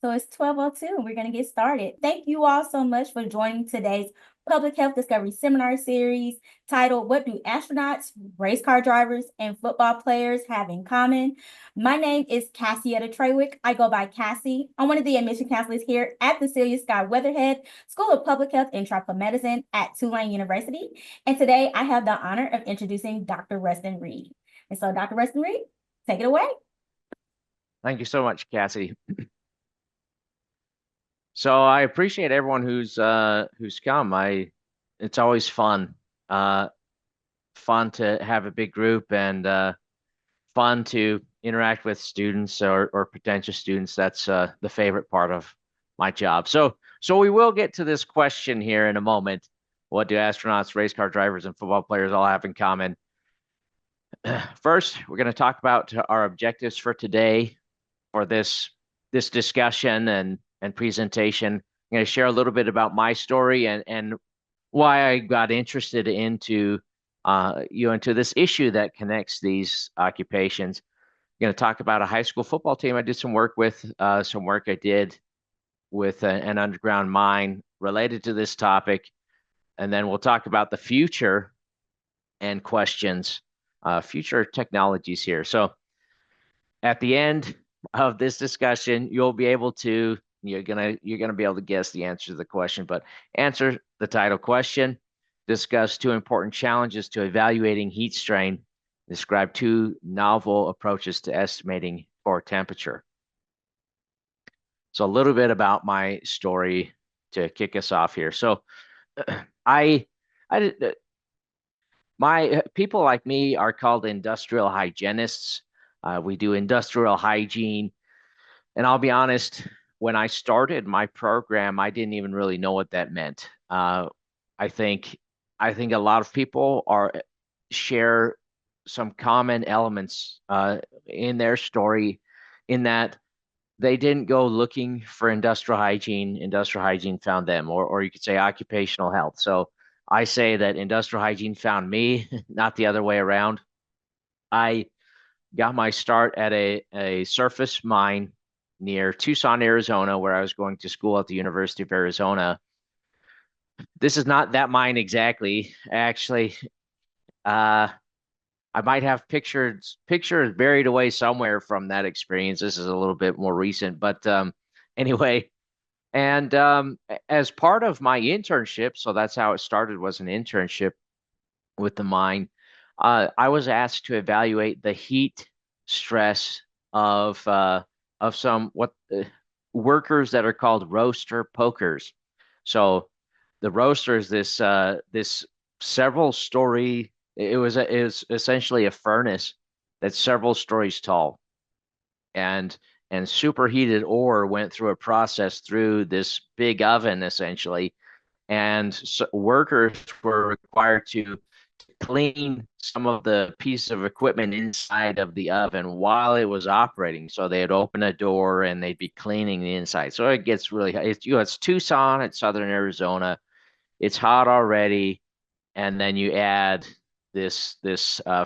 So it's 12:02 and we're going to get started. Thank you all so much for joining today's Public Health Discovery Seminar Series titled, What Do Astronauts, Race Car Drivers, and Football Players Have in Common? My name is Cassietta Treywick. I go by Cassie. I'm one of the admission counselors here at the Celia Sky Weatherhead School of Public Health and Tropical Medicine at Tulane University. And today I have the honor of introducing Dr. Rustin Reed. And so Dr. Rustin Reed, take it away. Thank you so much, Cassie. So I appreciate everyone who's come. It's always fun. Fun to have a big group and fun to interact with students or potential students. That's the favorite part of my job. So we will get to this question here in a moment. What do astronauts, race car drivers, and football players all have in common? First, we're going to talk about our objectives for today for this discussion and presentation. I'm going to share a little bit about my story and why I got interested into into this issue that connects these occupations. I'm going to talk about a high school football team I did some work with, some work I did with an underground mine related to this topic, and then we'll talk about the future and questions, future technologies here. So at the end of this discussion, you're gonna be able to guess the answer to the question, but answer the title question, discuss two important challenges to evaluating heat strain, describe two novel approaches to estimating core temperature. So a little bit about my story to kick us off here. So I my people like me are called industrial hygienists. We do industrial hygiene. And I'll be honest, when I started my program, I didn't even really know what that meant. I think a lot of people share some common elements in their story, in that they didn't go looking for industrial hygiene. Industrial hygiene found them, or you could say occupational health. So I say that industrial hygiene found me, not the other way around. I got my start at a surface mine near Tucson, Arizona, where I was going to school at the University of Arizona. This is not that mine exactly. Actually, I might have pictures buried away somewhere from that experience. This is a little bit more recent, but anyway, and as part of my internship, so that's how it started, was an internship with the mine. I was asked to evaluate the heat stress of some workers that are called roaster pokers. So the roaster is this several story. It was essentially a furnace that's several stories tall, and superheated ore went through a process through this big oven essentially, and so workers were required to clean some of the piece of equipment inside of the oven while it was operating. So they'd open a door and they'd be cleaning the inside. So it gets really hot. It's Tucson, it's southern Arizona. It's hot already, and then you add this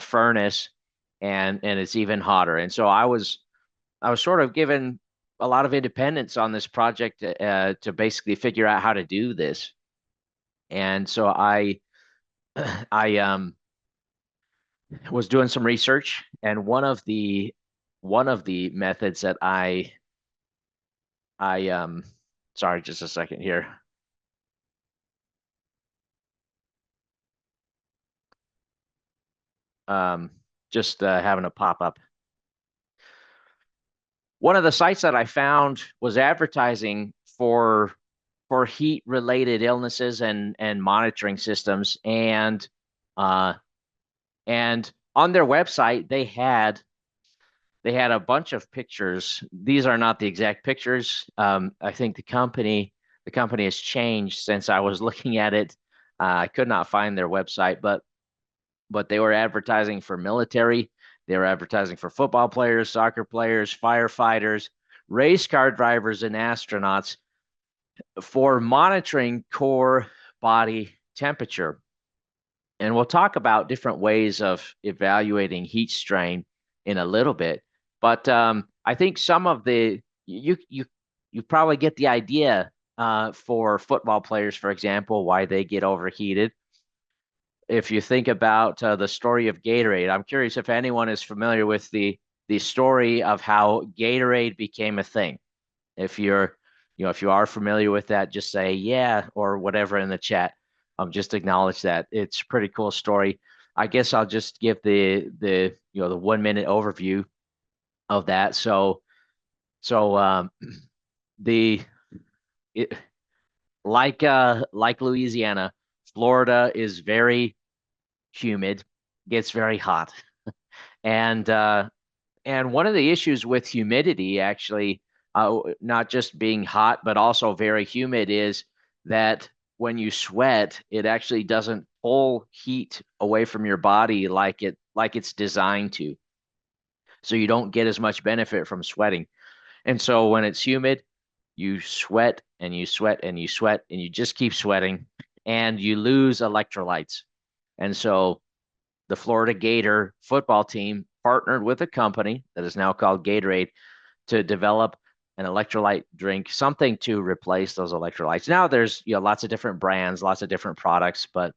furnace, and it's even hotter. And so I was sort of given a lot of independence on this project to basically figure out how to do this. And so I was doing some research, and one of the methods that I sorry, just a second here. Just having a pop up. One of the sites that I found was advertising for heat related illnesses and monitoring systems, and on their website they had a bunch of pictures. These are not the exact pictures. I think the company has changed since I was looking at it. I could not find their website, but they were advertising for military. They were advertising for football players, soccer players, firefighters, race car drivers, and astronauts for monitoring core body temperature. And we'll talk about different ways of evaluating heat strain in a little bit. But I think some of the you you probably get the idea for football players, for example, why they get overheated. If you think about the story of Gatorade, I'm curious if anyone is familiar with the story of how Gatorade became a thing. If you're, if you are familiar with that, just say yeah or whatever in the chat. Just acknowledge that. It's a pretty cool story. I guess I'll just give the 1 minute overview of that. So the it, like Louisiana, Florida is very humid, gets very hot. And one of the issues with humidity, actually, not just being hot, but also very humid, is that when you sweat, it actually doesn't pull heat away from your body like it's designed to. So you don't get as much benefit from sweating. And so when it's humid, you sweat and you sweat and you sweat and you just keep sweating and you lose electrolytes. And so the Florida Gator football team partnered with a company that is now called Gatorade to develop an electrolyte drink, something to replace those electrolytes. Now there's lots of different brands, lots of different products, but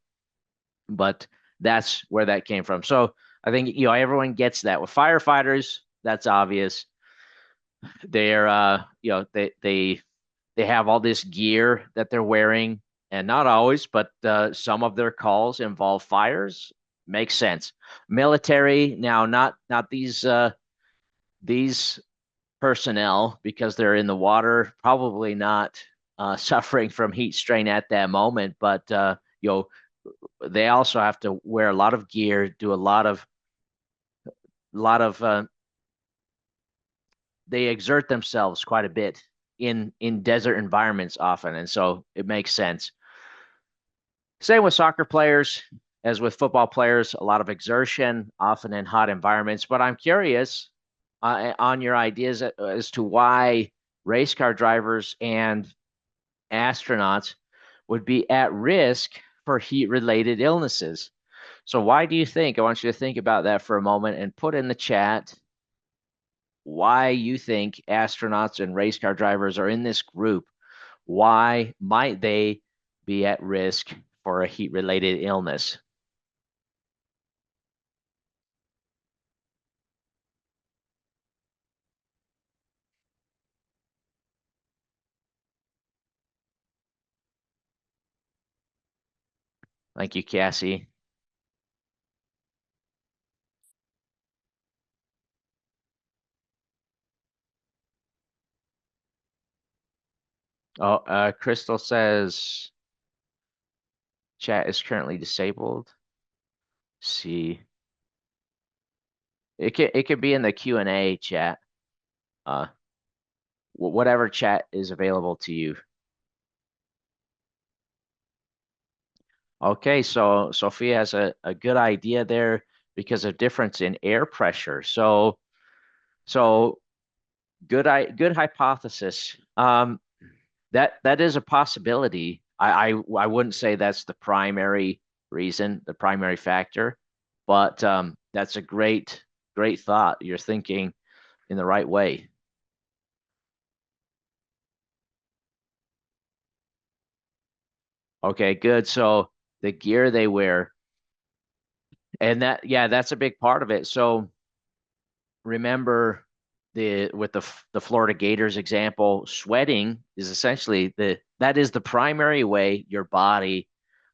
that's where that came from. So I think everyone gets that. With firefighters, that's obvious. They're they have all this gear that they're wearing, and not always, but some of their calls involve fires. Makes sense. Military now, not these personnel, because they're in the water, probably not suffering from heat strain at that moment, but they also have to wear a lot of gear, do a lot of they exert themselves quite a bit in desert environments often, and so it makes sense. Same with soccer players as with football players, a lot of exertion, often in hot environments. But I'm curious on your ideas as to why race car drivers and astronauts would be at risk for heat-related illnesses. So why do you think? I want you to think about that for a moment and put in the chat why you think astronauts and race car drivers are in this group. Why might they be at risk for a heat-related illness? Thank you, Cassie. Oh, Crystal says chat is currently disabled. Let's see, it could be in the Q&A chat. Uh, whatever chat is available to you. Okay, so Sophia has a good idea there because of difference in air pressure. So good hypothesis. That is a possibility. I wouldn't say that's the primary reason, the primary factor, but that's a great thought. You're thinking in the right way. Okay, good. So the gear they wear, and that's a big part of it. So remember with the Florida Gators example, sweating is essentially that is the primary way your body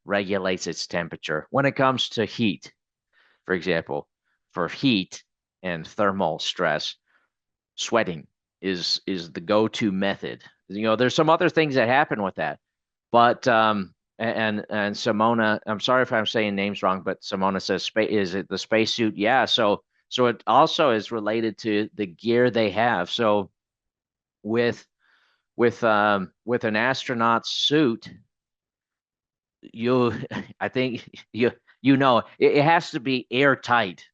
regulates its temperature when it comes to heat. For example, for heat and thermal stress, sweating is the go-to method. There's some other things that happen with that, but and Simona, I'm sorry if I'm saying names wrong, but Simona says space, is it the spacesuit? Yeah, so it also is related to the gear they have. So with with an astronaut suit, you I think it has to be airtight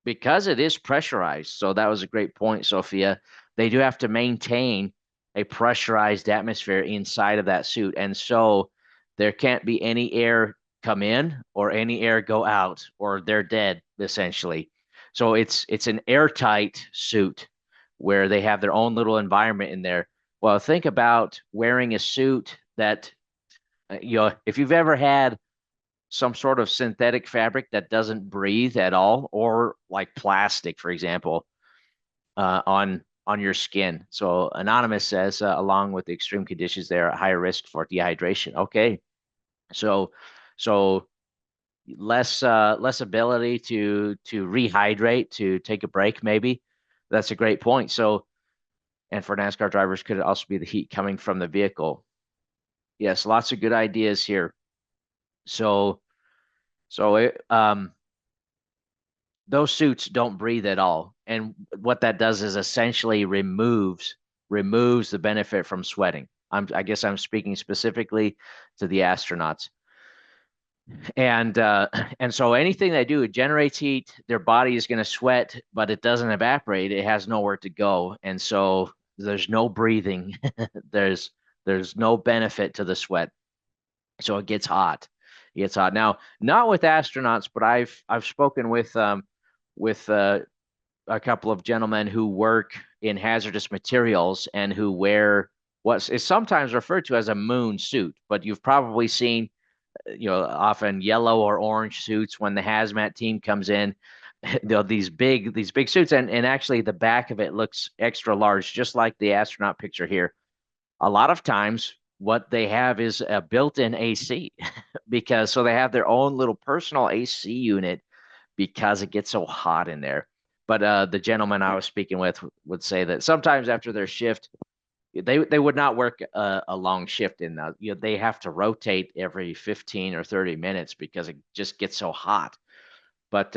because it is pressurized. So that was a great point, Sophia. They do have to maintain a pressurized atmosphere inside of that suit. And so there can't be any air come in or any air go out, or they're dead, essentially. So it's an airtight suit where they have their own little environment in there. Well, think about wearing a suit that if you've ever had some sort of synthetic fabric that doesn't breathe at all, or like plastic, for example, on your skin. So Anonymous says, along with the extreme conditions, they're at higher risk for dehydration. Okay, so so less ability to rehydrate, to take a break, maybe. That's a great point. So, and for NASCAR drivers, could it also be the heat coming from the vehicle? Yes, lots of good ideas here. So so those suits don't breathe at all. And what that does is essentially removes the benefit from sweating. I guess I'm speaking specifically to the astronauts. And and so anything they do, it generates heat, their body is going to sweat, but it doesn't evaporate. It has nowhere to go. And so there's no breathing. there's there's no benefit to the sweat. So it gets hot. It gets hot. Now, not with astronauts, but I've spoken with a couple of gentlemen who work in hazardous materials and who wear what is sometimes referred to as a moon suit, but you've probably seen, often yellow or orange suits when the hazmat team comes in. These big suits, and actually the back of it looks extra large, just like the astronaut picture here. A lot of times what they have is a built-in AC because so they have their own little personal AC unit because it gets so hot in there. But the gentleman I was speaking with would say that sometimes after their shift, they would not work a long shift in that. They have to rotate every 15 or 30 minutes because it just gets so hot. But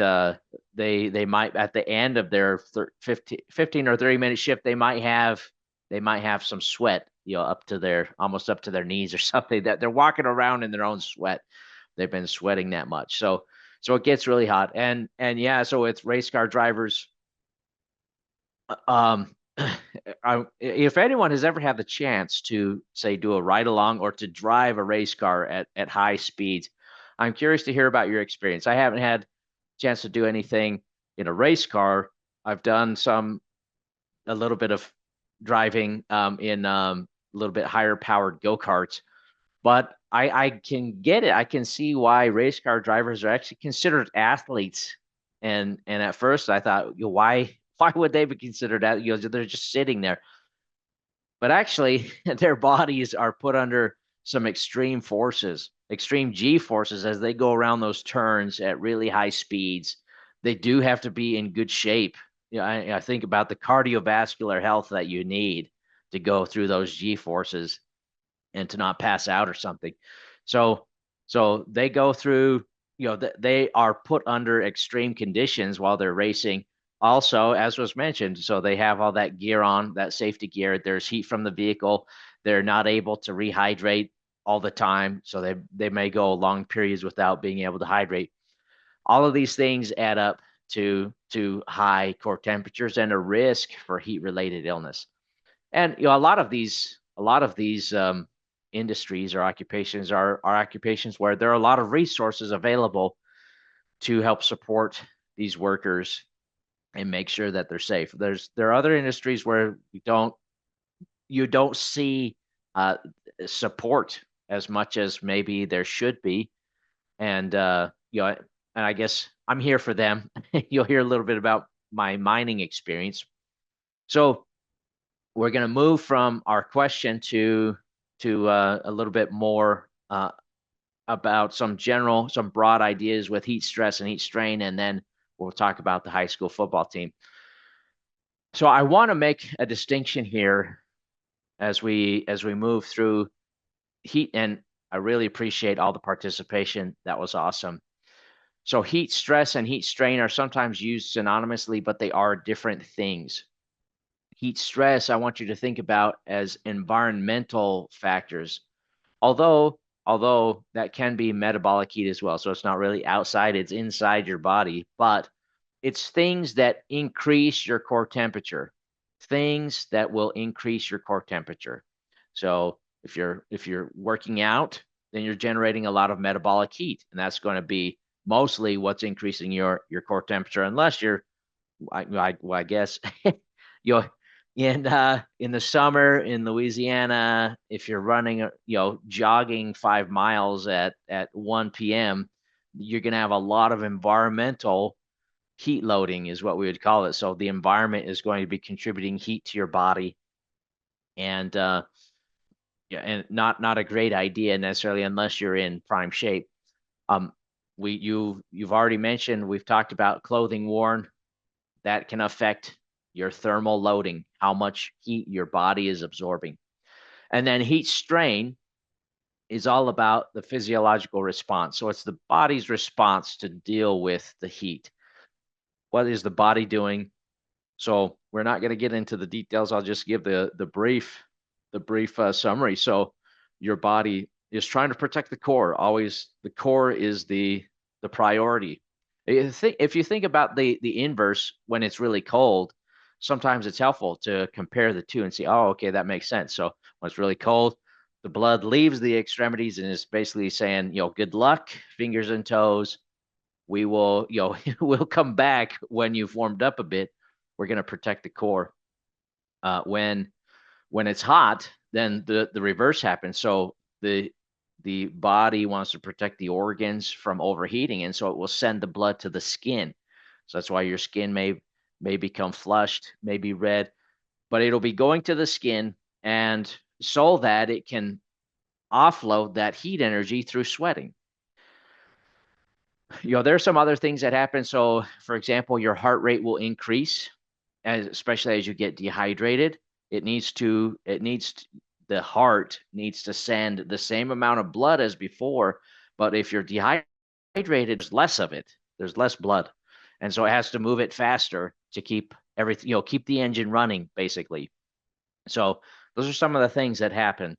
they might at the end of their 15 or 30-minute shift, they might have some sweat, up to their almost up to their knees or something, that they're walking around in their own sweat. They've been sweating that much. So it gets really hot. And yeah, so with race car drivers, um if anyone has ever had the chance to say do a ride along or to drive a race car at high speeds, I'm curious to hear about your experience. I haven't had a chance to do anything in a race car. I've done a little bit of driving in a little bit higher powered go-karts, but I can get it. I can see why race car drivers are actually considered athletes. And at first I thought, why would they be considered that? They're just sitting there. But actually, their bodies are put under some extreme forces, extreme G forces as they go around those turns at really high speeds. They do have to be in good shape. I think about the cardiovascular health that you need to go through those G forces and to not pass out or something. So so they go through, they are put under extreme conditions while they're racing. Also, as was mentioned, so they have all that gear on, that safety gear. There's heat from the vehicle. They're not able to rehydrate all the time, so they may go long periods without being able to hydrate. All of these things add up to high core temperatures and a risk for heat related illness. And a lot of these industries or occupations are occupations where there are a lot of resources available to help support these workers and make sure that they're safe. There are other industries where you don't see uh, support as much as maybe there should be. And and I guess I'm here for them. You'll hear a little bit about my mining experience. So we're going to move from our question to a little bit more about some broad ideas with heat stress and heat strain, and then we'll talk about the high school football team. So I want to make a distinction here as we move through heat, and I really appreciate all the participation. That was awesome. So heat stress and heat strain are sometimes used synonymously, but they are different things. Heat stress, I want you to think about as environmental factors, although that can be metabolic heat as well. So it's not really outside, it's inside your body, but it's things that increase your core temperature, things that will increase your core temperature. So if you're working out, then you're generating a lot of metabolic heat, and that's going to be mostly what's increasing your core temperature, unless you're, well, I guess, you in the summer in Louisiana, if you're running, jogging 5 miles at 1 p.m., you're going to have a lot of environmental heat loading, is what we would call it. So the environment is going to be contributing heat to your body, and yeah, and not a great idea necessarily unless you're in prime shape. Um, you've already mentioned, we've talked about clothing worn. That can affect your thermal loading, how much heat your body is absorbing. And then heat strain is all about the physiological response. So it's the body's response to deal with the heat. What is the body doing? So we're not going to get into the details. I'll just give the brief summary. So your body is trying to protect the core. Always, the core is the priority. If you think about the inverse, when it's really cold, sometimes it's helpful to compare the two and see, oh, okay, that makes sense. So when it's really cold, the blood leaves the extremities and is basically saying, good luck, fingers and toes. We will, we'll come back when you've warmed up a bit. We're going to protect the core. When it's hot, then the reverse happens. So the body wants to protect the organs from overheating, and so it will send the blood to the skin. So that's why your skin may become flushed, may be red, but it'll be going to the skin, and so that it can offload that heat energy through sweating. There's some other things that happen. So, for example, your heart rate will increase, especially as you get dehydrated. The heart needs to send the same amount of blood as before, but if you're dehydrated, there's less of it. There's less blood, and so it has to move it faster to keep everything, keep the engine running, basically. So those are some of the things that happen.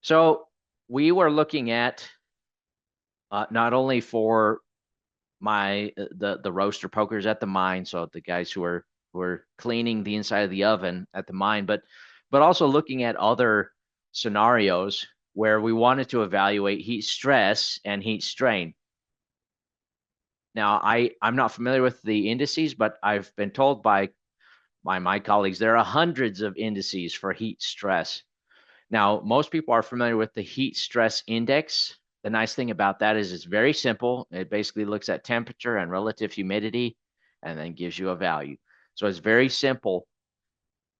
So we were looking at not only for the roaster pokers at the mine, so the guys who are cleaning the inside of the oven at the mine, but also looking at other scenarios where we wanted to evaluate heat stress and heat strain. Now, I'm not familiar with the indices, but I've been told by my colleagues there are hundreds of indices for heat stress. Now, most people are familiar with the heat stress index. The nice thing about that is it's very simple. It basically looks at temperature and relative humidity and then gives you a value. So it's very simple.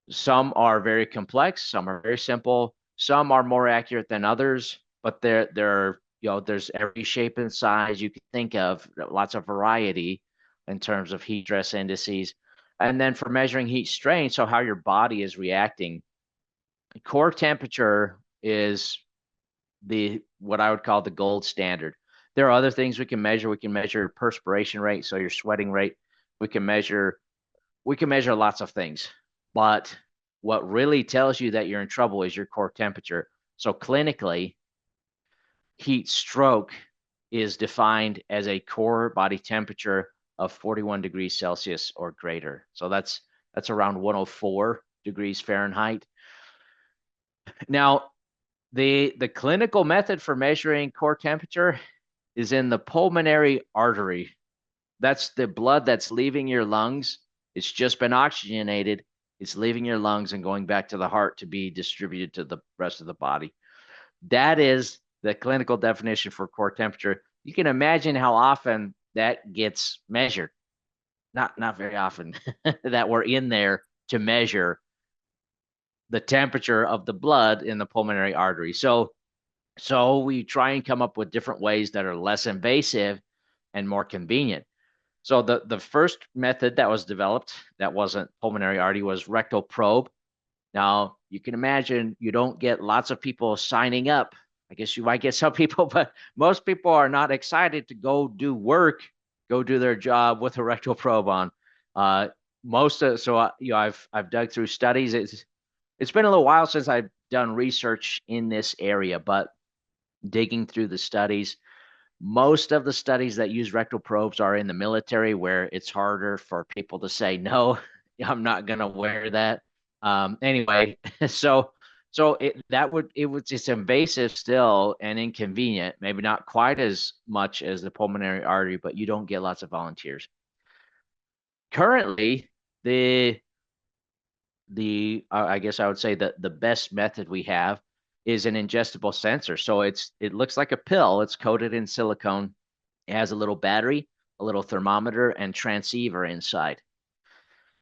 Some are very complex, some are very simple, some are more accurate than others, but there's every shape and size you can think of, lots of variety in terms of heat stress indices. And then for measuring heat strain, so how your body is reacting, core temperature is what I would call the gold standard. There are other things we can measure. We can measure perspiration rate, so your sweating rate. We can measure lots of things, but what really tells you that you're in trouble is your core temperature. So clinically, heat stroke is defined as a core body temperature of 41 degrees Celsius or greater. So that's around 104 degrees Fahrenheit. Now, the clinical method for measuring core temperature is in the pulmonary artery. That's the blood that's leaving your lungs. It's just been oxygenated. It's leaving your lungs and going back to the heart to be distributed to the rest of the body. That is the clinical definition for core temperature. You can imagine how often that gets measured. Not very often that we're in there to measure the temperature of the blood in the pulmonary artery. So we try and come up with different ways that are less invasive and more convenient. So the first method that was developed that wasn't pulmonary artery was rectal probe. Now, you can imagine you don't get lots of people signing up. I guess you might get some people, but most people are not excited to go do work, go do their job with a rectal probe on. I've dug through studies. It's been a little while since I've done research in this area, but digging through the studies, most of the studies that use rectal probes are in the military, where it's harder for people to say, no, I'm not going to wear that. Anyway, it's invasive still and inconvenient, maybe not quite as much as the pulmonary artery, but you don't get lots of volunteers. Currently, the I guess I would say that the best method we have is an ingestible sensor. So it looks like a pill. It's coated in silicone. It has a little battery, a little thermometer, and transceiver inside.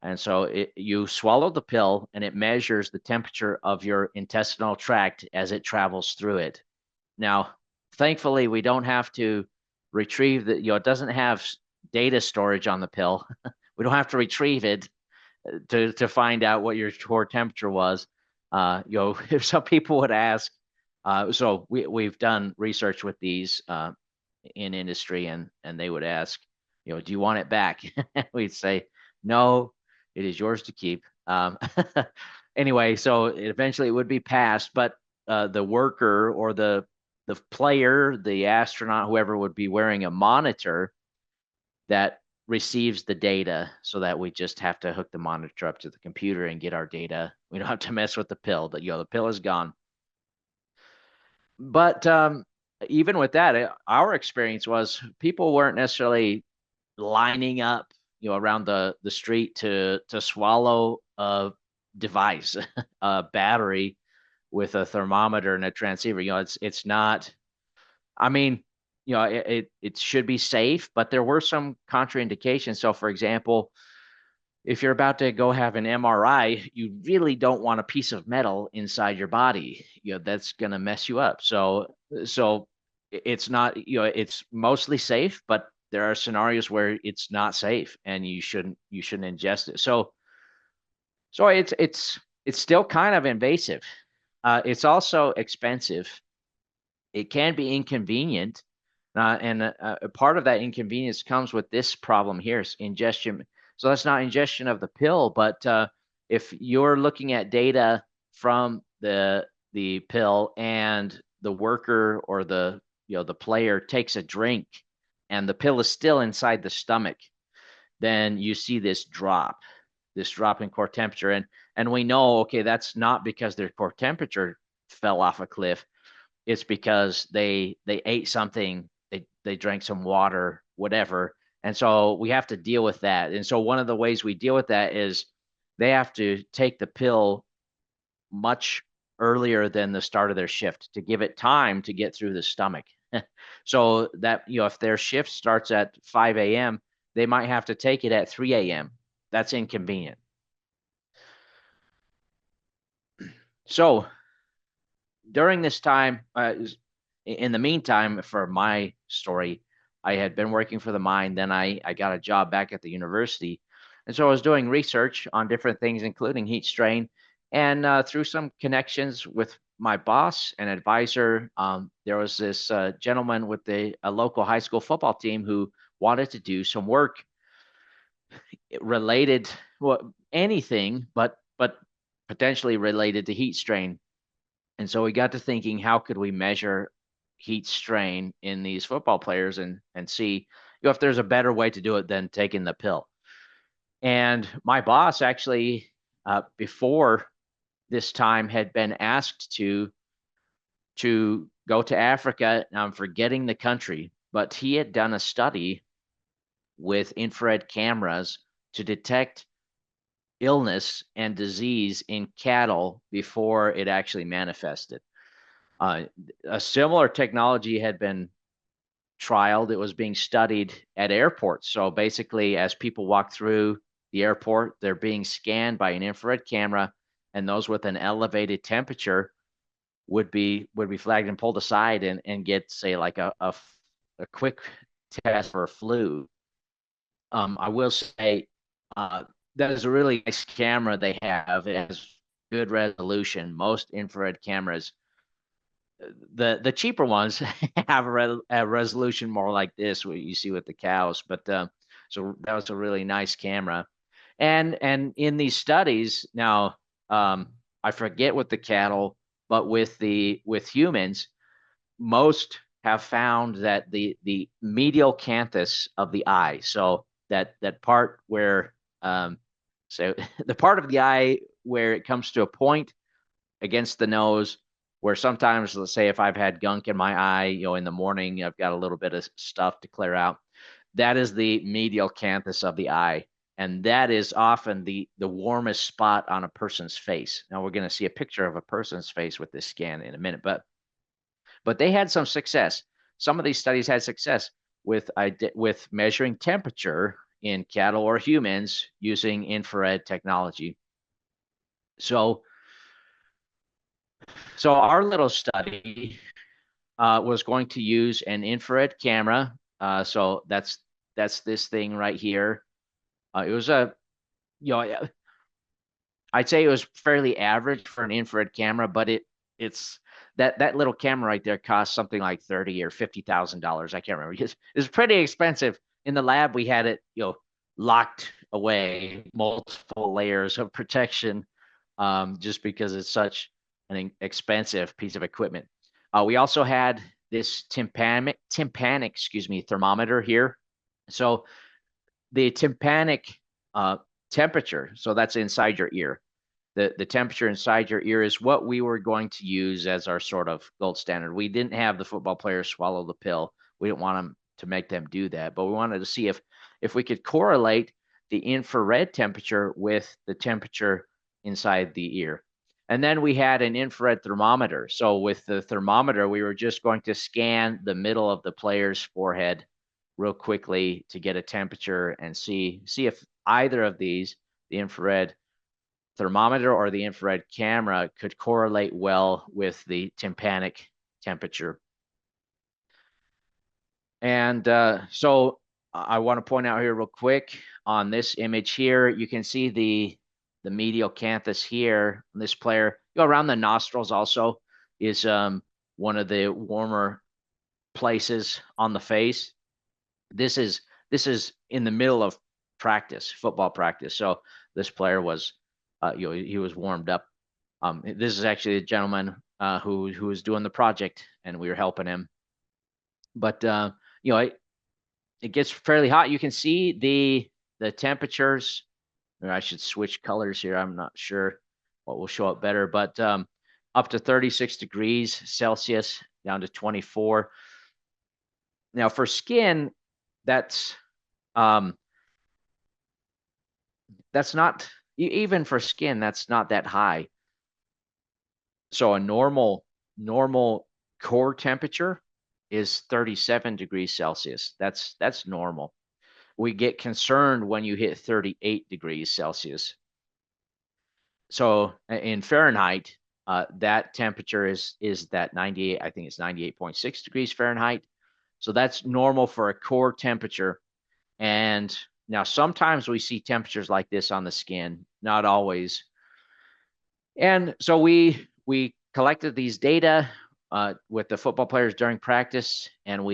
And so you swallow the pill, and it measures the temperature of your intestinal tract as it travels through it. Now, thankfully, we don't have to retrieve the, it doesn't have data storage on the pill. We don't have to retrieve it to find out what your core temperature was. If some people would ask, so we've done research with these in industry, and they would ask, do you want it back? We'd say, no, it is yours to keep. Anyway, so eventually it would be passed, but the worker or the player, the astronaut, whoever would be wearing a monitor that receives the data, so that we just have to hook the monitor up to the computer and get our data. We don't have to mess with the pill. But the pill is gone. But even with that, our experience was people weren't necessarily lining up, around the street to swallow a device, a battery with a thermometer and a transceiver. It's not. I mean, it should be safe, but there were some contraindications. So, for example, if you're about to go have an MRI, you really don't want a piece of metal inside your body. That's going to mess you up. So it's not, it's mostly safe, but there are scenarios where it's not safe and you shouldn't ingest it. So it's still kind of invasive. It's also expensive. It can be inconvenient. And part of that inconvenience comes with this problem here, is ingestion. So that's not ingestion of the pill, but if you're looking at data from the pill, and the worker or the player takes a drink, and the pill is still inside the stomach, then you see this drop in core temperature, and we know, okay, that's not because their core temperature fell off a cliff. It's because they ate something, they drank some water, whatever. And so we have to deal with that. And so one of the ways we deal with that is they have to take the pill much earlier than the start of their shift to give it time to get through the stomach. So that, if their shift starts at 5 a.m., they might have to take it at 3 a.m. That's inconvenient. So during this time, in the meantime, for my story, I had been working for the mine. Then I got a job back at the university. And so I was doing research on different things, including heat strain. And through some connections with my boss and advisor, there was this gentleman with a local high school football team who wanted to do some work related, well, anything, but potentially related to heat strain. And so we got to thinking, how could we measure heat strain in these football players, and see, if there's a better way to do it than taking the pill. And my boss actually, before this time, had been asked to go to Africa. Now I'm forgetting the country, but he had done a study with infrared cameras to detect illness and disease in cattle before it actually manifested. Uh, a similar technology had been trialed. It was being studied at airports. So basically, as people walk through the airport, they're being scanned by an infrared camera, and those with an elevated temperature would be flagged and pulled aside, and get, say, like a quick test for flu. I will say, that is a really nice camera they have. It has good resolution. Most infrared cameras, the cheaper ones, have a resolution more like this, what you see with the cows. But so that was a really nice camera. And in these studies now, I forget with the cattle, but with humans, most have found that the medial canthus of the eye, so that part where, so the part of the eye where it comes to a point against the nose, where sometimes, let's say, if I've had gunk in my eye, in the morning, I've got a little bit of stuff to clear out. That is the medial canthus of the eye. and that is often the warmest spot on a person's face. Now we're going to see a picture of a person's face with this scan in a minute, but they had some success. Some of these studies had success with measuring temperature in cattle or humans using infrared technology. So our little study was going to use an infrared camera. So that's this thing right here. It was a, you know, I'd say it was fairly average for an infrared camera, but it's that little camera right there cost something like $30,000 or $50,000. I can't remember. It's pretty expensive. In the lab, we had it, locked away, multiple layers of protection, just because it's such an expensive piece of equipment. We also had this tympanic, thermometer here. So the tympanic temperature, so that's inside your ear. The temperature inside your ear is what we were going to use as our sort of gold standard. We didn't have the football players swallow the pill. We didn't want them to make them do that, but we wanted to see if we could correlate the infrared temperature with the temperature inside the ear. And then we had an infrared thermometer. So with the thermometer, we were just going to scan the middle of the player's forehead real quickly to get a temperature and see if either of these, the infrared thermometer or the infrared camera, could correlate well with the tympanic temperature. And so I want to point out here real quick on this image here, you can see the medial canthus here. This player, around the nostrils also is one of the warmer places on the face. This is in the middle of practice, football practice. So this player was, he was warmed up. This is actually a gentleman who was doing the project, and we were helping him. But it gets fairly hot. You can see the temperatures. Or I should switch colors here. I'm not sure what will show up better, but up to 36 degrees Celsius, down to 24. Now for skin, that's not, even for skin, that's not that high. So a normal core temperature is 37 degrees Celsius. That's normal. We get concerned when you hit 38 degrees Celsius. So in Fahrenheit, that temperature is that 98, I think it's 98.6 degrees Fahrenheit. So that's normal for a core temperature. And now sometimes we see temperatures like this on the skin, not always. And so we collected these data with the football players during practice, and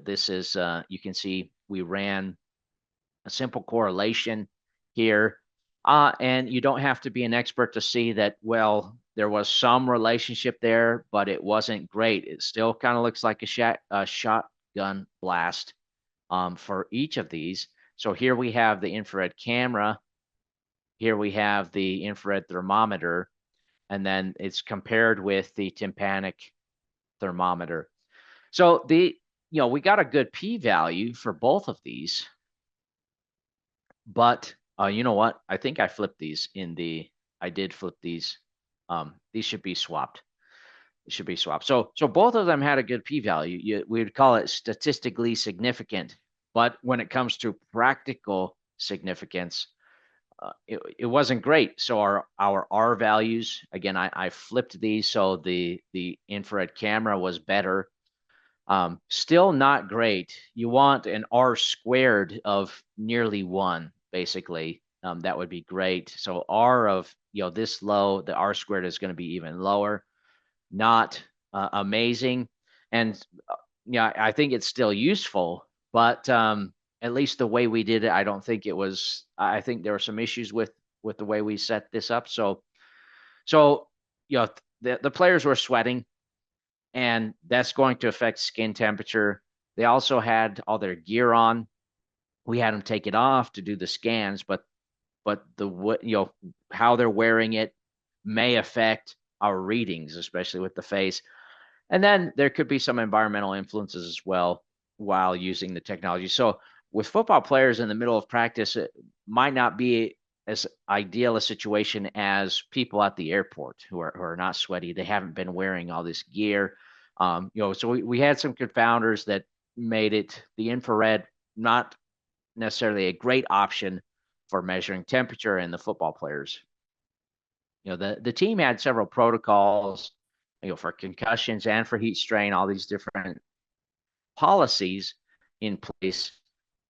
this is you can see we ran a simple correlation here. And you don't have to be an expert to see that, well, there was some relationship there, but it wasn't great. It still kind of looks like a shotgun blast for each of these. So here we have the infrared camera. Here we have the infrared thermometer, and then it's compared with the tympanic thermometer. So we got a good p-value for both of these, but you know what? I think I flipped these I did flip these. These should be swapped. It should be swapped. So both of them had a good p-value. We would call it statistically significant, but when it comes to practical significance, it wasn't great. So our R values, again, I flipped these, so the infrared camera was better. Still not great. You want an R squared of nearly 1, basically. That would be great. So R of this low, the R squared is going to be even lower. Not amazing, and I think it's still useful, but at least the way we did it, I don't think it was. I think there were some issues with the way we set this up. So the players were sweating, and that's going to affect skin temperature. They also had all their gear on. We had them take it off to do the scans, but the how they're wearing it may affect our readings, especially with the face. And then there could be some environmental influences as well while using the technology. So with football players in the middle of practice, might not be as ideal a situation as people at the airport who are not sweaty. They haven't been wearing all this gear. So we had some confounders that made it the infrared not necessarily a great option for measuring temperature in the football players. The team had several protocols, for concussions and for heat strain, all these different policies in place.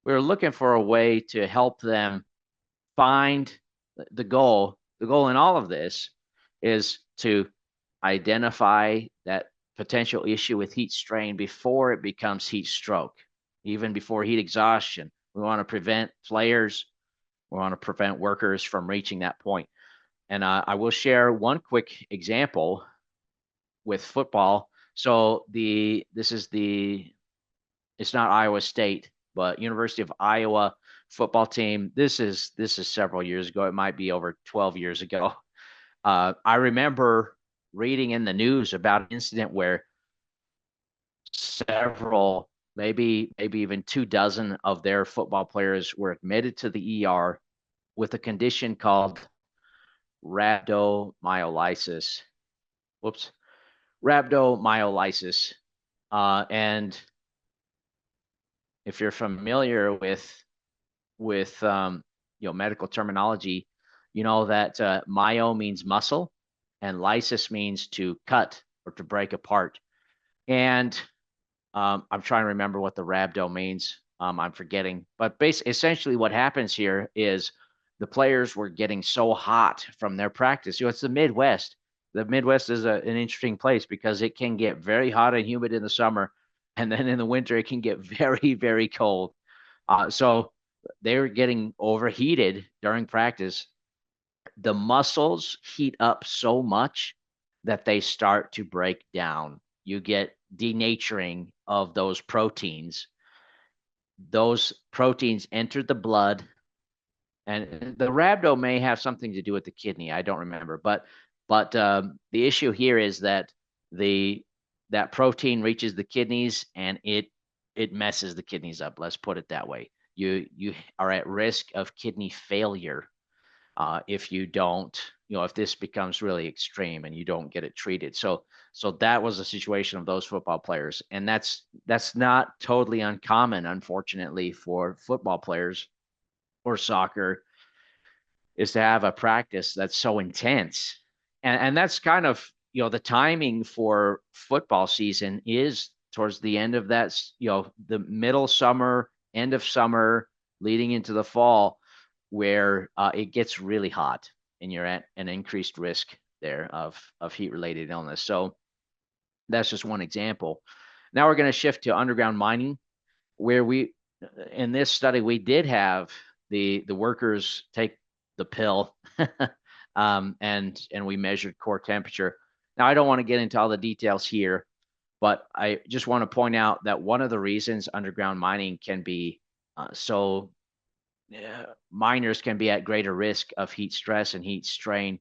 We were looking for a way to help them find the goal. The goal in all of this is to identify that potential issue with heat strain before it becomes heat stroke, even before heat exhaustion. We want to prevent players, we want to prevent workers from reaching that point. And I will share one quick example with football. So it's not Iowa State, but University of Iowa football team. This is several years ago. It might be over 12 years ago. I remember reading in the news about an incident where several, maybe even 24 of their football players were admitted to the ER with a condition called rhabdomyolysis. Whoops, rhabdomyolysis. And if you're familiar with medical terminology, you know that myo means muscle, and lysis means to cut or to break apart. And I'm trying to remember what the rhabdo means. I'm forgetting, but essentially what happens here is the players were getting so hot from their practice. It's the Midwest. The Midwest is an interesting place because it can get very hot and humid in the summer, and then in the winter it can get very, very cold. So they were getting overheated during practice. The muscles heat up so much that they start to break down. You get denaturing of those proteins. Those proteins enter the blood, and the rhabdo may have something to do with the kidney. I don't remember, but the issue here is that that protein reaches the kidneys and it messes the kidneys up. Let's put it that way. You are at risk of kidney failure if you don't, if this becomes really extreme and you don't get it treated. So that was a situation of those football players, and that's not totally uncommon, unfortunately, for football players or soccer, is to have a practice that's so intense. And that's kind of, the timing for football season is towards the end of that, the middle summer, end of summer, leading into the fall, where it gets really hot and you're at an increased risk there of heat related illness. So that's just one example. Now we're going to shift to underground mining, where in this study, we did have the workers take the pill, and we measured core temperature. Now, I don't want to get into all the details here, but I just want to point out that one of the reasons underground mining can be miners can be at greater risk of heat stress and heat strain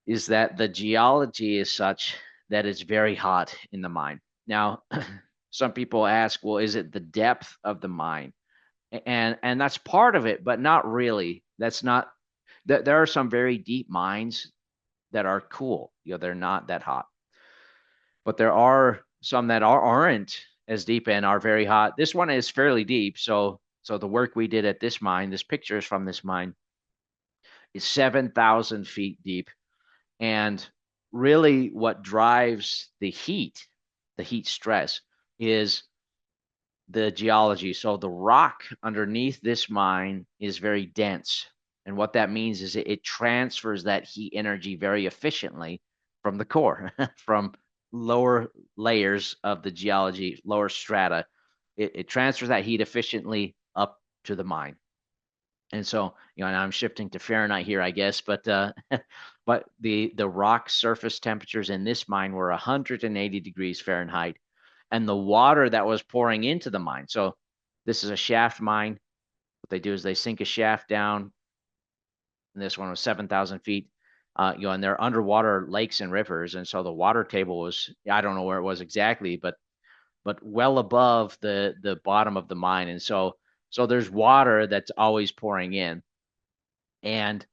is that the geology is such that it's very hot in the mine. Now, some people ask, well, is it the depth of the mine? And that's part of it, but not really. That's not. There are some very deep mines that are cool. They're not that hot, but there are some that aren't as deep and are very hot. This one is fairly deep, so the work we did at this mine, this picture is from this mine, is 7,000 feet deep, and really what drives the heat stress, is the geology. So the rock underneath this mine is very dense. And what that means is it transfers that heat energy very efficiently from the core, from lower layers of the geology, lower strata. It transfers that heat efficiently up to the mine. And so, and I'm shifting to Fahrenheit here, I guess, but but the rock surface temperatures in this mine were 180 degrees Fahrenheit, and the water that was pouring into the mine. So this is a shaft mine. What they do is they sink a shaft down, and this one was 7,000 feet. And they're underwater lakes and rivers, and so the water table was, I don't know where it was exactly, but well above the bottom of the mine, and so there's water that's always pouring in. And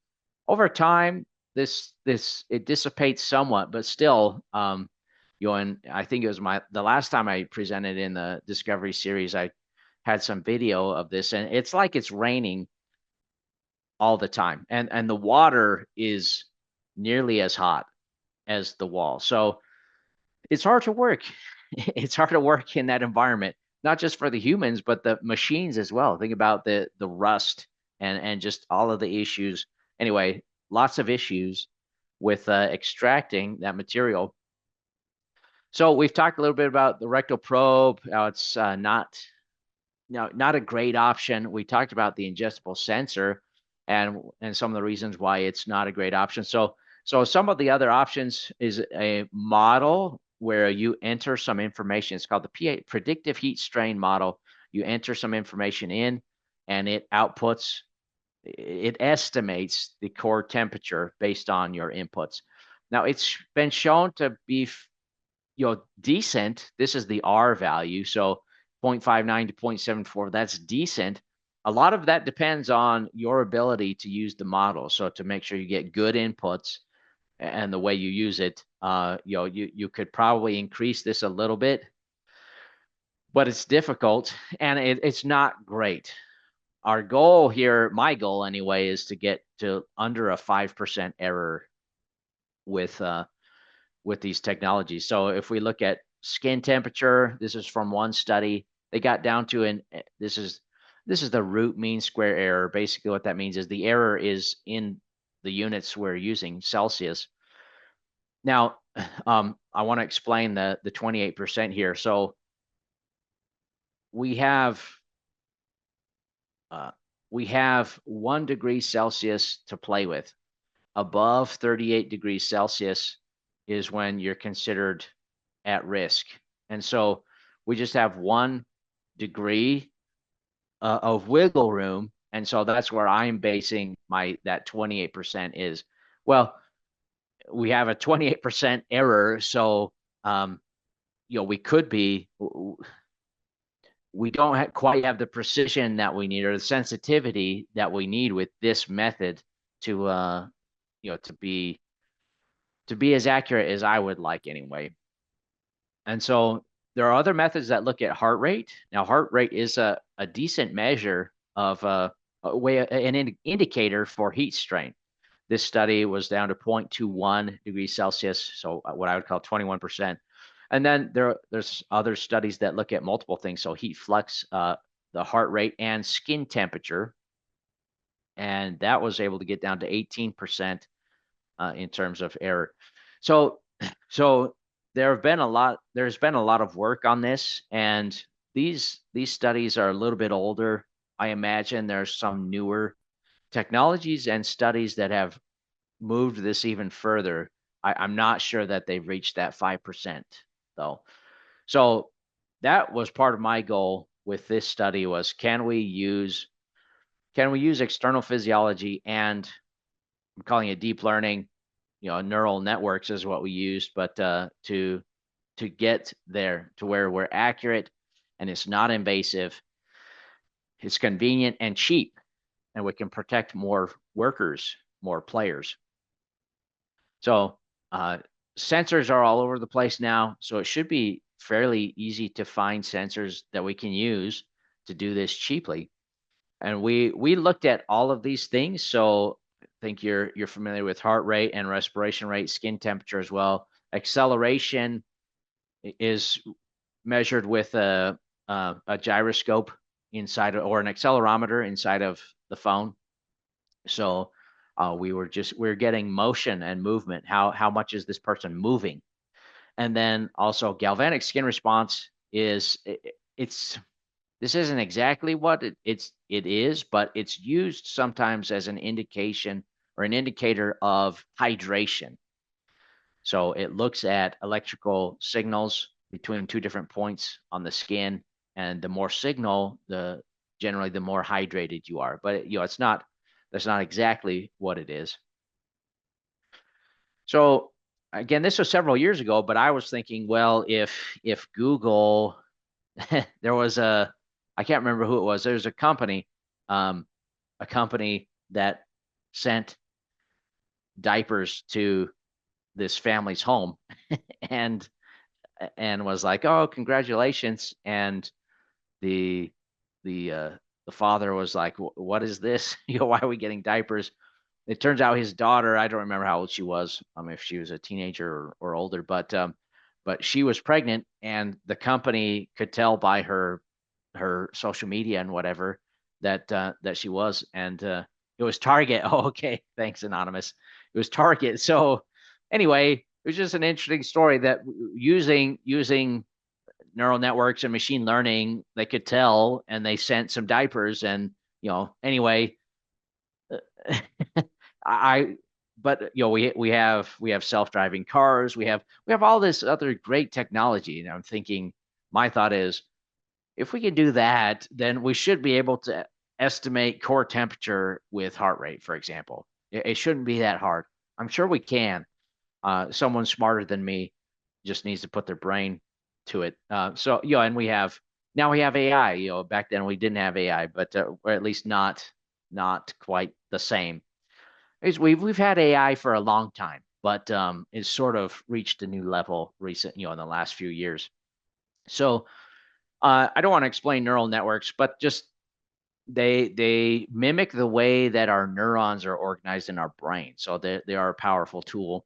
over time, this it dissipates somewhat, but still, and I think it was the last time I presented in the Discovery series, I had some video of this, and it's like it's raining all the time, and the water is nearly as hot as the wall. So it's hard to work. It's hard to work in that environment, not just for the humans, but the machines as well. Think about the rust and just all of the issues. Anyway, lots of issues with extracting that material. So we've talked a little bit about the rectal probe, how it's not a great option. We talked about the ingestible sensor and some of the reasons why it's not a great option. So some of the other options is a model where you enter some information. It's called the predictive heat strain model. You enter some information in, and it estimates the core temperature based on your inputs. Now, it's been shown to be decent. This is the R value. So 0.59 to 0.74, that's decent. A lot of that depends on your ability to use the model. So to make sure you get good inputs and the way you use it, you could probably increase this a little bit, but it's difficult and it's not great. Our goal here, my goal anyway, is to get to under a 5% error with these technologies. So if we look at skin temperature, this is from one study. They got down to this is the root mean square error. Basically, what that means is the error is in the units we're using, Celsius. Now, I want to explain the 28% here. So we have 1 degree Celsius to play with. Above 38 degrees Celsius is when you're considered at risk. And so we just have 1 degree of wiggle room. And so that's where I'm basing that 28% is. Well, we have a 28% error. So, we don't quite have the precision that we need or the sensitivity that we need with this method to, to be as accurate as I would like anyway. And so there are other methods that look at heart rate. Now, heart rate is a decent measure of an indicator for heat strain. This study was down to 0.21 degrees Celsius, so what I would call 21%. And then there's other studies that look at multiple things, so heat flux, the heart rate, and skin temperature. And that was able to get down to 18% in terms of error. So there's been a lot of work on this, and these studies are a little bit older. I imagine there's some newer technologies and studies that have moved this even further. I'm not sure that they've reached that 5% though. So that was part of my goal with this study was can we use external physiology and I'm calling it deep learning, neural networks is what we used, but to get there to where we're accurate and it's not invasive, it's convenient and cheap, and we can protect more workers, more players. So sensors are all over the place now, so it should be fairly easy to find sensors that we can use to do this cheaply. And we looked at all of these things. So I think you're familiar with heart rate and respiration rate, skin temperature as well. Acceleration is measured with a gyroscope inside or an accelerometer inside of the phone. So we're getting motion and movement. How much is this person moving? And then also galvanic skin response this isn't exactly what it is, but it's used sometimes as an indication or an indicator of hydration. So it looks at electrical signals between two different points on the skin, and the more signal, generally the more hydrated you are. But that's not exactly what it is. So again, this was several years ago, but I was thinking, well, if Google, there was I can't remember who it was. There's a company that sent diapers to this family's home and was like, "Oh, congratulations!" And the the uh, the father was like, "What is this? Why are we getting diapers?" It turns out his daughter, I don't remember how old she was, if she was a teenager or older, but she was pregnant, and the company could tell by her social media and whatever that she was, and it was Target. Oh, okay, thanks, Anonymous. It was Target. So anyway, it was just an interesting story that using neural networks and machine learning, they could tell, and they sent some diapers, and anyway, I but we have self-driving cars, we have all this other great technology, and I'm thinking, my thought is, if we can do that, then we should be able to estimate core temperature with heart rate, for example. It shouldn't be that hard. I'm sure we can. Someone smarter than me just needs to put their brain to it. So and we have AI. Back then we didn't have AI, but or at least not quite the same. We've had AI for a long time, but it's sort of reached a new level in the last few years. So I don't want to explain neural networks, but just they mimic the way that our neurons are organized in our brain. So they are a powerful tool.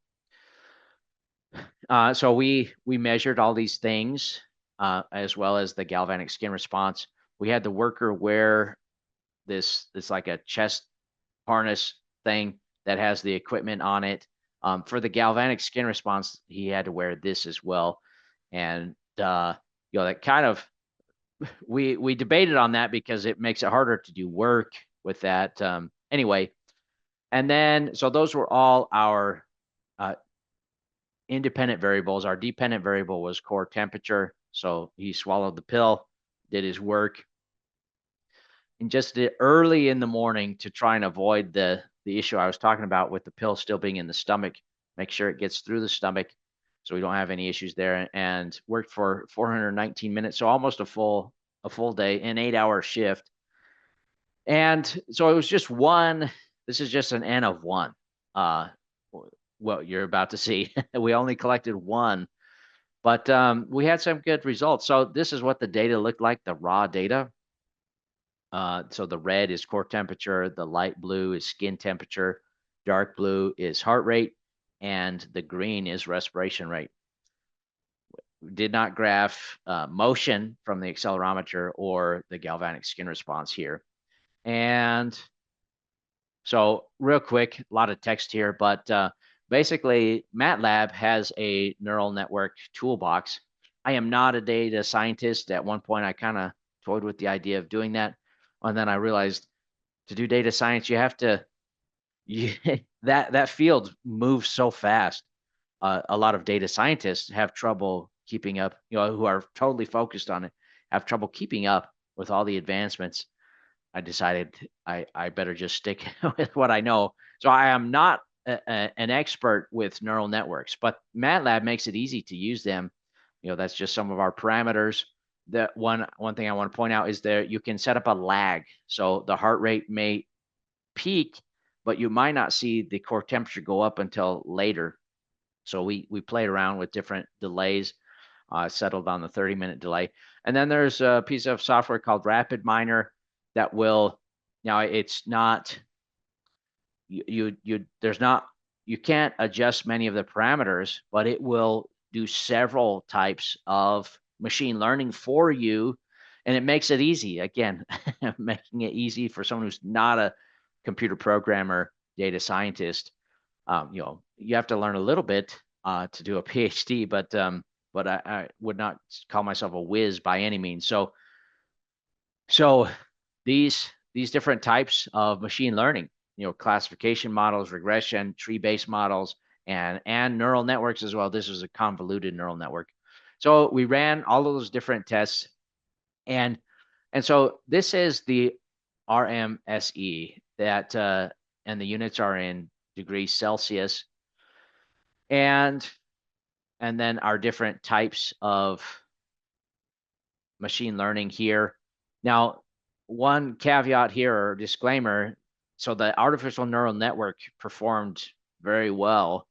So we measured all these things, as well as the galvanic skin response. We had the worker wear this like a chest harness thing that has the equipment on it. For the galvanic skin response, he had to wear this as well, and that kind of we debated on that because it makes it harder to do work with that. Anyway, and then so those were all our uh, independent variables. Our dependent variable was core temperature. So he swallowed the pill, did his work, and just did early in the morning to try and avoid the issue I was talking about with the pill still being in the stomach. Make sure it gets through the stomach, so we don't have any issues there. And worked for 419 minutes, so almost a full day, an 8-hour shift. And so it was just one. This is just an N of one. Uh, what you're about to see. We only collected one, but we had some good results. So this is what the data looked like, the raw data. So the red is core temperature, the light blue is skin temperature, dark blue is heart rate, and the green is respiration rate. We did not graph motion from the accelerometer or the galvanic skin response here. And so real quick, a lot of text here, but basically MATLAB has a neural network toolbox. I am not a data scientist. At one point, I kind of toyed with the idea of doing that. And then I realized, to do data science, you have to, that field moves so fast. A lot of data scientists have trouble keeping up, who are totally focused on it, have trouble keeping up with all the advancements. I decided I better just stick with what I know. So I am not an expert with neural networks, but MATLAB makes it easy to use them. That's just some of our parameters. The one thing I want to point out is that you can set up a lag. So the heart rate may peak, but you might not see the core temperature go up until later. So we played around with different delays, settled on the 30-minute delay. And then there's a piece of software called RapidMiner that will, now it's not, there's not, you can't adjust many of the parameters, but it will do several types of machine learning for you. And it makes it easy, again, making it easy for someone who's not a computer programmer, data scientist. You have to learn a little bit to do a PhD, but I would not call myself a whiz by any means. So these different types of machine learning, classification models, regression, tree-based models, and neural networks as well. This is a convoluted neural network. So we ran all of those different tests, and so this is the RMSE that and the units are in degrees Celsius, and then our different types of machine learning here. Now, one caveat here, or disclaimer, so the artificial neural network performed very well.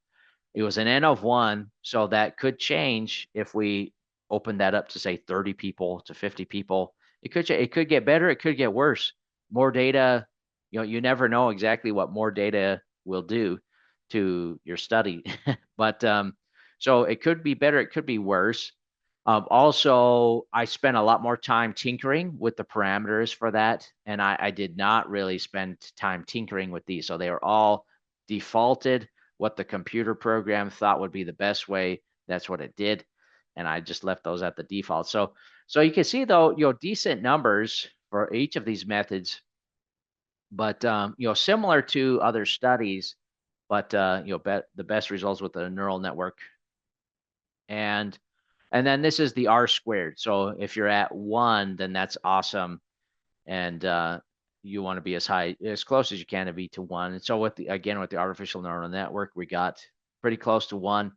It was an N of one, so that could change if we open that up to say 30 people to 50 people. It could get better, it could get worse. More data, you never know exactly what more data will do to your study. But so it could be better, it could be worse. Also, I spent a lot more time tinkering with the parameters for that, and I did not really spend time tinkering with these. So they are all defaulted what the computer program thought would be the best way. That's what it did, and I just left those at the default. So you can see though, decent numbers for each of these methods, but similar to other studies, but the best results with the neural network. And then this is the R squared. So if you're at 1, then that's awesome. And you want to be as close as you can to be to 1. And so with the artificial neural network, we got pretty close to 1.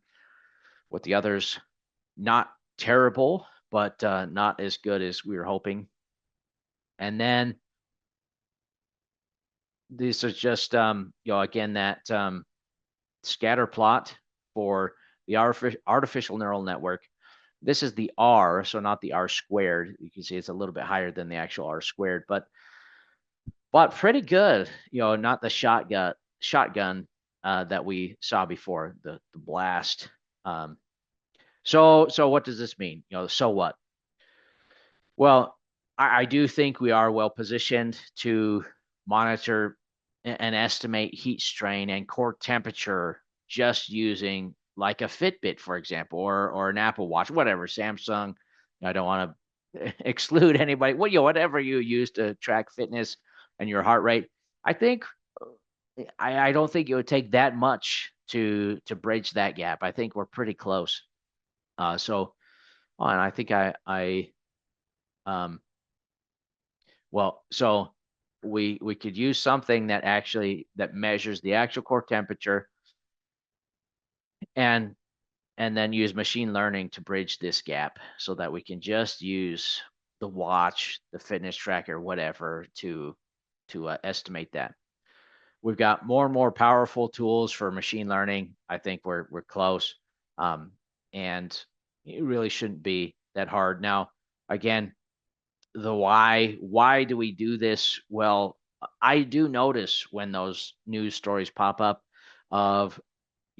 With the others, not terrible, but not as good as we were hoping. And then this is just again that scatter plot for the artificial neural network. This is the R, so not the R squared. You can see it's a little bit higher than the actual R squared, but pretty good. Not the shotgun that we saw before, the blast. So what does this mean? So what? Well, I do think we are well positioned to monitor and estimate heat strain and core temperature just using like a Fitbit, for example, or an Apple Watch, whatever, Samsung. I don't want to exclude anybody. Whatever you use to track fitness and your heart rate. I think I don't think it would take that much to bridge that gap. I think we're pretty close. And I think I um so we could use something that measures the actual core temperature, and then use machine learning to bridge this gap so that we can just use the watch, the fitness tracker, whatever to estimate that. We've got more and more powerful tools for machine learning. I think we're close, and it really shouldn't be that hard. Now, again, the why do we do this? Well, I do notice when those news stories pop up of,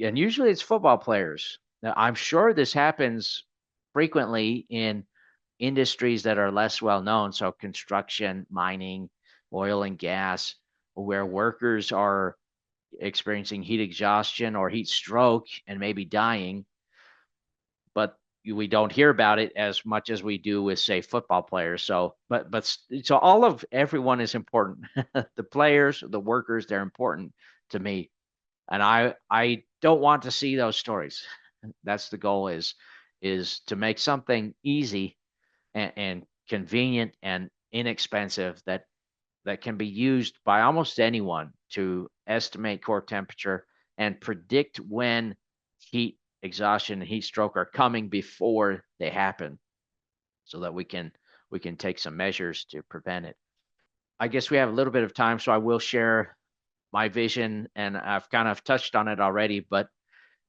and usually it's football players. Now, I'm sure this happens frequently in industries that are less well known, so construction, mining, oil and gas, where workers are experiencing heat exhaustion or heat stroke and maybe dying, but we don't hear about it as much as we do with, say, football players. So all of everyone is important. The players, the workers, they're important to me, and I don't want to see those stories. That's the goal, is to make something easy and convenient and inexpensive that can be used by almost anyone to estimate core temperature and predict when heat exhaustion and heat stroke are coming before they happen, so that we can take some measures to prevent it. I guess we have a little bit of time, so I will share my vision, and I've kind of touched on it already, but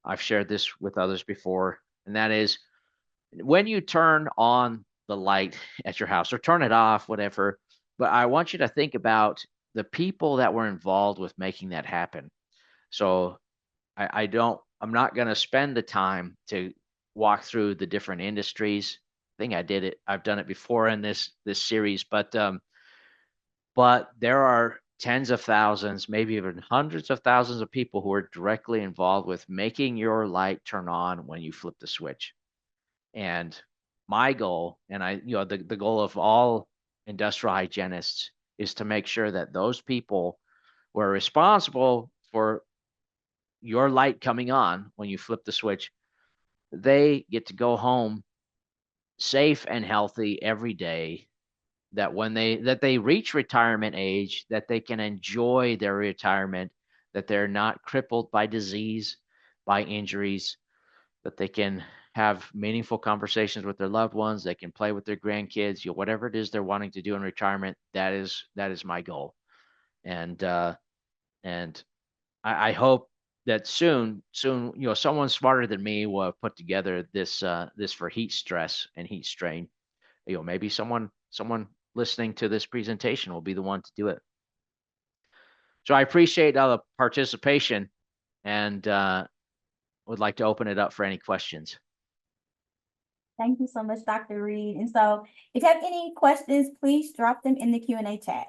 I've shared this with others before, and that is, when you turn on the light at your house or turn it off, whatever, but I want you to think about the people that were involved with making that happen. So I'm not going to spend the time to walk through the different industries. I think I've done it before in this series, but there are tens of thousands, maybe even hundreds of thousands of people who are directly involved with making your light turn on when you flip the switch. And my goal, and the goal of all industrial hygienists, is to make sure that those people who are responsible for your light coming on when you flip the switch, they get to go home safe and healthy every day, that when they reach retirement age, that they can enjoy their retirement, that they're not crippled by disease, by injuries, that they can have meaningful conversations with their loved ones, they can play with their grandkids, whatever it is they're wanting to do in retirement. That is my goal. And And I hope that soon, someone smarter than me will have put together this for heat stress and heat strain. Maybe someone listening to this presentation will be the one to do it. So I appreciate all the participation and would like to open it up for any questions. Thank you so much, Dr. Reed. And so if you have any questions, please drop them in the Q&A chat.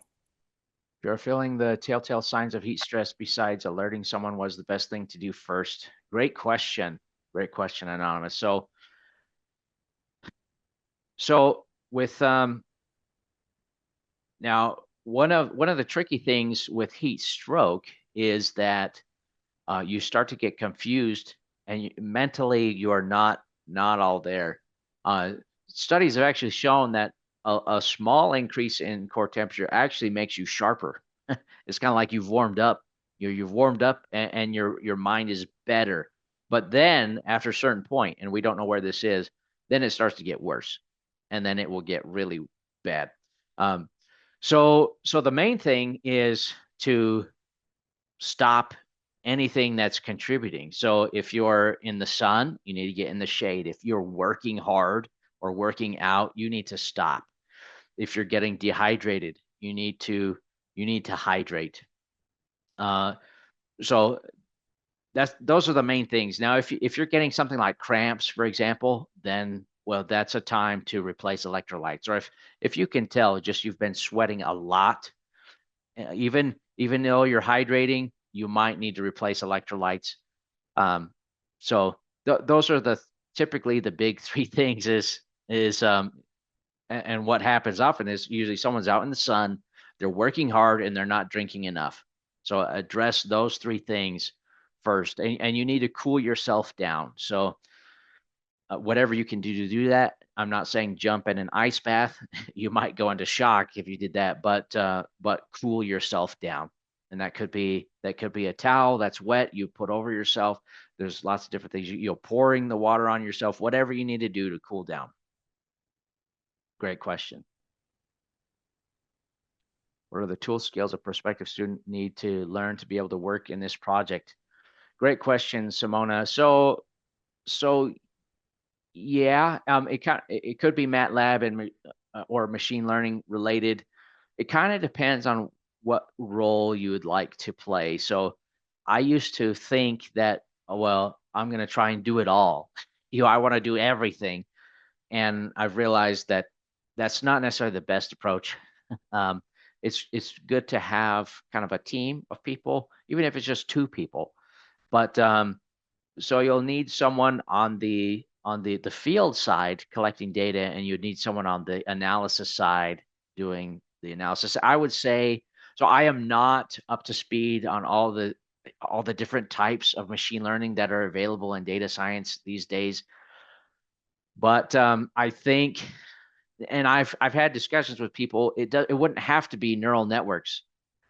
If you're feeling the telltale signs of heat stress besides alerting someone, was the best thing to do first? Great question. Great question, Anonymous. So with now one of the tricky things with heat stroke is that you start to get confused and mentally you are not all there. Uh, Studies have actually shown that a small increase in core temperature actually makes you sharper. It's kind of like you've warmed up. You've warmed up and your mind is better. But then after a certain point, and we don't know where this is, then it starts to get worse, and then it will get really bad. Um, so the main thing is to stop anything that's contributing. So if you're in the sun, you need to get in the shade. If you're working hard or working out, you need to stop. If you're getting dehydrated, you need to hydrate. Uh, so those are the main things. Now, if you're getting something like cramps, for example, then well, that's a time to replace electrolytes. Or if you can tell, just you've been sweating a lot, even though you're hydrating, you might need to replace electrolytes. Um, so those are typically the big three things is and what happens often is usually someone's out in the sun, they're working hard and they're not drinking enough. So address those three things first, and you need to cool yourself down. So whatever you can do to do that. I'm not saying jump in an ice bath. You might go into shock if you did that, but cool yourself down. And that could be a towel that's wet you put over yourself. There's lots of different things. Pouring the water on yourself, whatever you need to do to cool down. Great question. What are the tool skills a prospective student need to learn to be able to work in this project? Great question, Simona. So yeah, it could be MATLAB and or machine learning related. It kind of depends on what role you would like to play. So I used to think that, oh, well, I'm going to try and do it all. I want to do everything, and I've realized that that's not necessarily the best approach. Um, it's good to have kind of a team of people, even if it's just two people. But so you'll need someone on the field side collecting data, and you'd need someone on the analysis side doing the analysis. I would say so. I am not up to speed on all the different types of machine learning that are available in data science these days, but I think, and I've had discussions with people. It wouldn't have to be neural networks.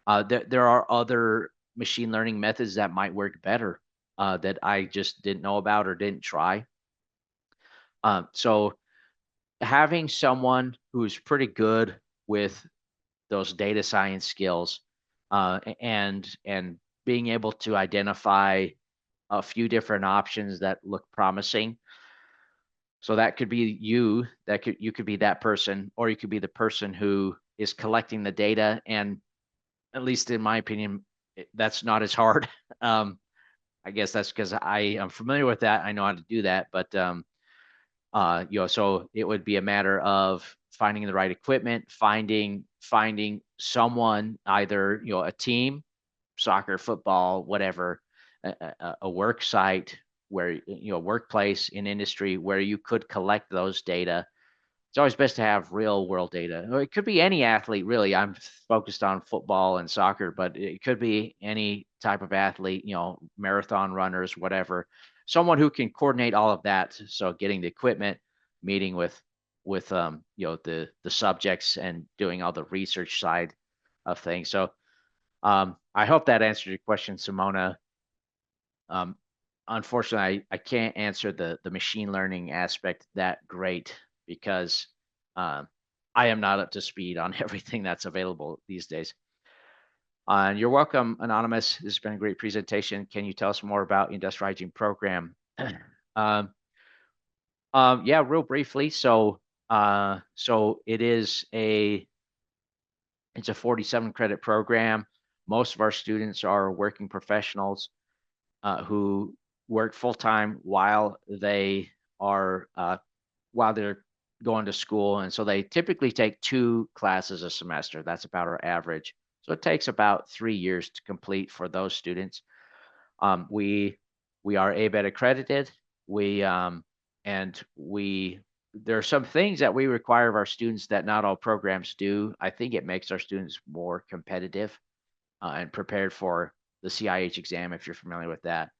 There are other machine learning methods that might work better that I just didn't know about or didn't try. So having someone who's pretty good with those data science skills and being able to identify a few different options that look promising. So that could be you could be that person, or you could be the person who is collecting the data. And at least in my opinion, that's not as hard. I guess that's because I am familiar with that. I know how to do that, but so it would be a matter of finding the right equipment, finding someone, either a team, soccer, football, whatever, a work site where workplace in industry where you could collect those data. It's always best to have real world data. It could be any athlete, really. I'm focused on football and soccer, but it could be any type of athlete, marathon runners, whatever. Someone who can coordinate all of that. So getting the equipment, meeting with the subjects, and doing all the research side of things. So I hope that answered your question, Simona. Um, Unfortunately, I can't answer the machine learning aspect that great because um, I am not up to speed on everything that's available these days. And you're welcome, Anonymous. This has been a great presentation. Can you tell us more about industrial hygiene program? um, yeah, real briefly. So it's a 47 credit program. Most of our students are working professionals who work full time while they're going to school, and so they typically take 2 classes a semester. That's about our average. So it takes about 3 years to complete for those students. We are ABET accredited. We and we There are some things that we require of our students that not all programs do. I think it makes our students more competitive and prepared for the CIH exam, if you're familiar with that.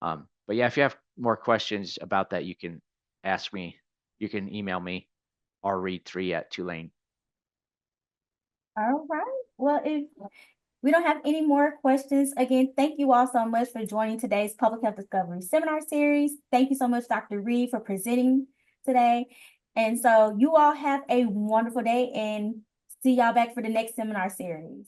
But yeah, if you have more questions about that, you can ask me. You can email me, rreed3@tulane. All right. Well, if we don't have any more questions, again, thank you all so much for joining today's Public Health Discovery Seminar Series. Thank you so much, Dr. Reed, for presenting today. And so you all have a wonderful day and see y'all back for the next seminar series.